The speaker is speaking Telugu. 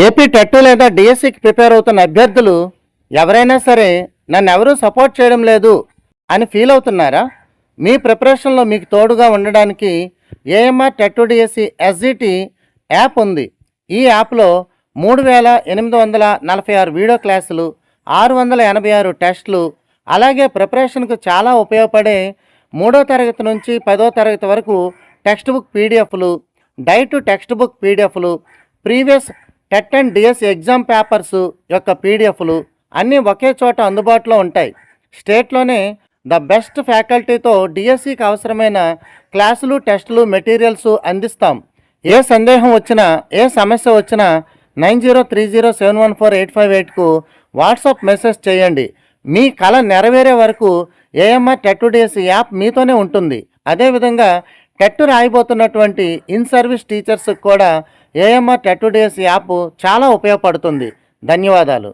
ఏపీ టెట్ లేదా డిఎస్సికి ప్రిపేర్ అవుతున్న అభ్యర్థులు ఎవరైనా సరే నన్ను ఎవరూ సపోర్ట్ చేయడం లేదు అని ఫీల్ అవుతున్నారా? మీ ప్రిపరేషన్లో మీకు తోడుగా ఉండడానికి AMR TET DSC SGT app ఉంది. ఈ యాప్లో 3846 వీడియో క్లాసులు, 686 టెస్టులు, అలాగే ప్రిపరేషన్కు చాలా ఉపయోగపడే 3వ తరగతి నుంచి 10వ తరగతి వరకు టెక్స్ట్ బుక్ పీడిఎఫ్లు, డైట్ టెక్స్ట్ బుక్ పీడిఎఫ్లు, previous TET and DSC exam papers యొక్క పీడిఎఫ్లు అన్నీ ఒకే చోట అందుబాటులో ఉంటాయి. స్టేట్లోనే ద బెస్ట్ ఫ్యాకల్టీతో డిఎస్సికి అవసరమైన క్లాసులు, టెస్టులు, మెటీరియల్స్ అందిస్తాం. ఏ సందేహం వచ్చినా, ఏ సమస్య వచ్చినా 9030714858కు వాట్సాప్ మెసేజ్ చేయండి. మీ కళ నెరవేరే వరకు ఏఎంఆర్ టెట్ డిఎస్సి యాప్ మీతోనే ఉంటుంది. అదేవిధంగా టెట్ రాయబోతున్నటువంటి ఇన్ సర్వీస్ టీచర్స్కి కూడా ఏఎంఆర్ టెట్ డిఎస్సి యాప్ చాలా ఉపయోగపడుతుంది. ధన్యవాదాలు.